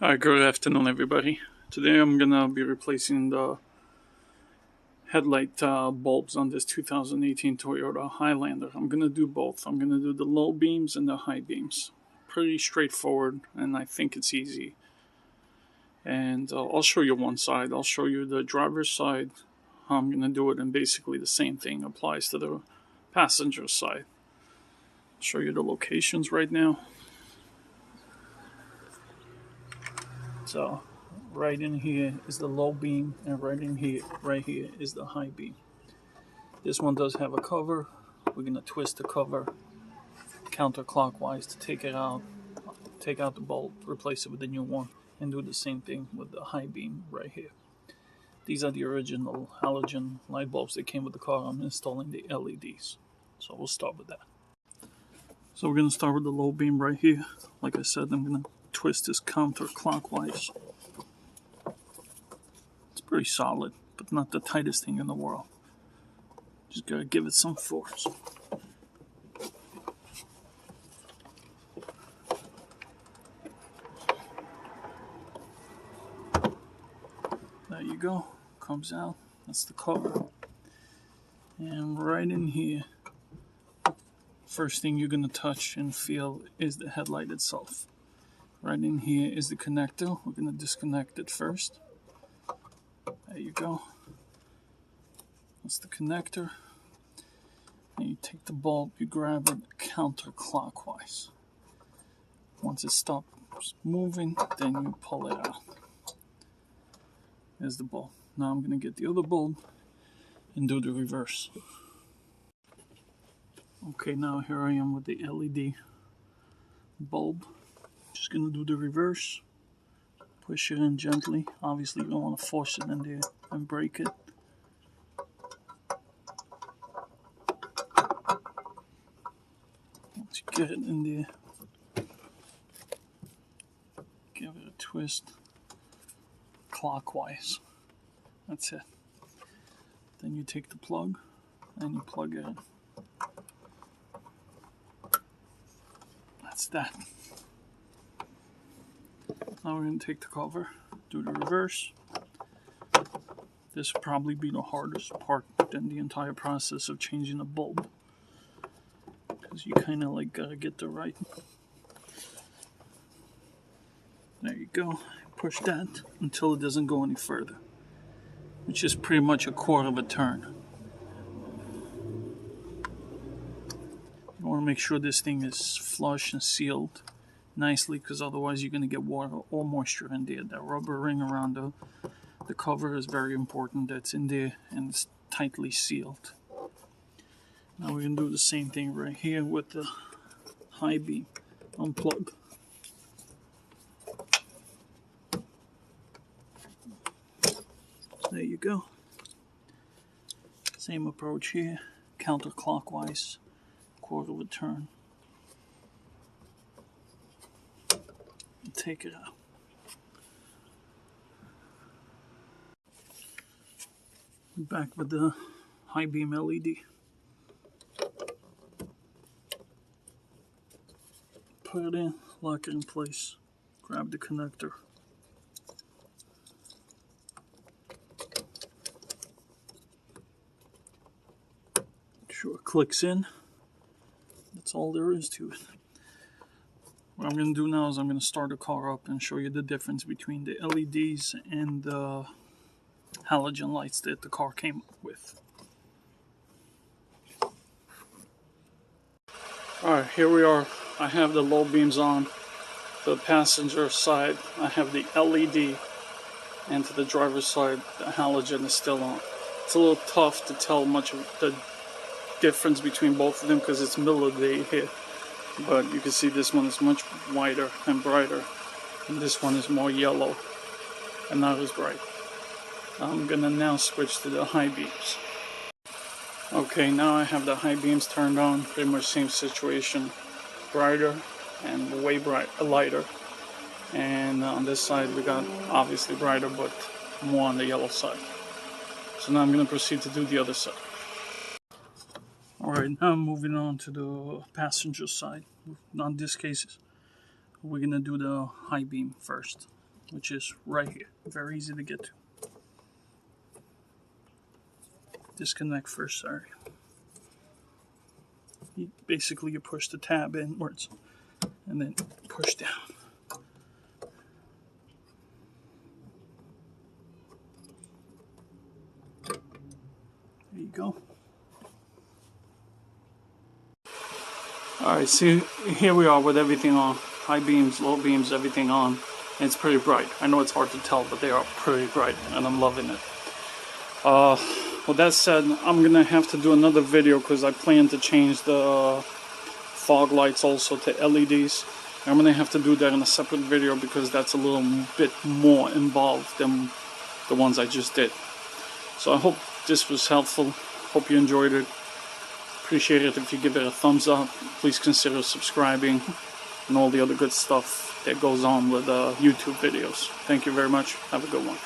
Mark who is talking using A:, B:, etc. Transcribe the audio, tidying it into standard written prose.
A: Hi, good afternoon, everybody. Today I'm gonna be replacing the headlight bulbs on this 2018 Toyota Highlander. I'm gonna do both. I'm gonna do the low beams and the high beams. Pretty straightforward, and I think it's easy. And I'll show you one side. I'll show you the driver's side. How I'm gonna do it, and basically the same thing applies to the passenger side. I'll show you the locations right now. So, right in here is the low beam, and right here is the high beam. This one does have a cover. We're gonna twist the cover counterclockwise to take it out, take out the bulb, replace it with a new one, and do the same thing with the high beam right here. These are the original halogen light bulbs that came with the car. I'm installing the LEDs. So we'll start with that. So we're gonna start with the low beam right here. Like I said, I'm gonna twist this counterclockwise. It's pretty solid, but not the tightest thing in the world. Just gotta give it some force. There you go. Comes out. That's the cover. And right in here, first thing you're gonna touch and feel is the headlight itself. Right in here is the connector. We're gonna disconnect it first. There you go. That's the connector. And you take the bulb, you grab it counterclockwise. Once it stops moving, then you pull it out. There's the bulb. Now I'm going to get the other bulb and do the reverse. Okay, now here I am with the LED bulb. Just going to do the reverse. Push it in gently. Obviously you don't want to force it in there and break it. Once you get it in there, give it a twist clockwise. That's it. Then you take the plug and you plug it in. That's that. Now we're going to take the cover, do the reverse. This will probably be the hardest part than the entire process of changing a bulb, because you kind of like gotta get the right. There you go. Push that until it doesn't go any further, which is pretty much a quarter of a turn. You want to make sure this thing is flush and sealed nicely, because otherwise you're going to get water or moisture in there. That rubber ring around the cover is very important. That's in there and it's tightly sealed. Now we're going to do the same thing right here with the high beam. Unplug. There you go. Same approach here, counterclockwise, quarter of a turn. Take it out. Back with the high beam LED. Put it in, lock it in place, grab the connector. Sure it clicks in. That's all there is to it. What I'm going to do now is I'm going to start the car up and show you the difference between the LEDs and the halogen lights that the car came up with. Alright, here we are. I have the low beams on. The passenger side, I have the LED, and to the driver's side, the halogen is still on. It's a little tough to tell much of the difference between both of them because it's middle of the day here. But you can see this one is much wider and brighter, and this one is more yellow and not as bright. I'm gonna now switch to the high beams. Okay, now I have the high beams turned on. Pretty much same situation, brighter and way lighter. And on this side we got obviously brighter, but more on the yellow side. So now I'm gonna proceed to do the other side. Alright, now I'm moving on to the passenger side. On this case, we're gonna do the high beam first. which is right here. Very easy to get to. Disconnect first, sorry. Basically, you push the tab inwards and then push down. There you go. Alright, see, here we are with everything on. High beams, low beams, everything on. And it's pretty bright. I know it's hard to tell, but they are pretty bright, and I'm loving it. With that said, I'm going to have to do another video because I plan to change the fog lights also to LEDs. I'm going to have to do that in a separate video because that's a little bit more involved than the ones I just did. So I hope this was helpful. Hope you enjoyed it. Appreciate it if you give it a thumbs up. Please consider subscribing and all the other good stuff that goes on with YouTube videos. Thank you very much. Have a good one.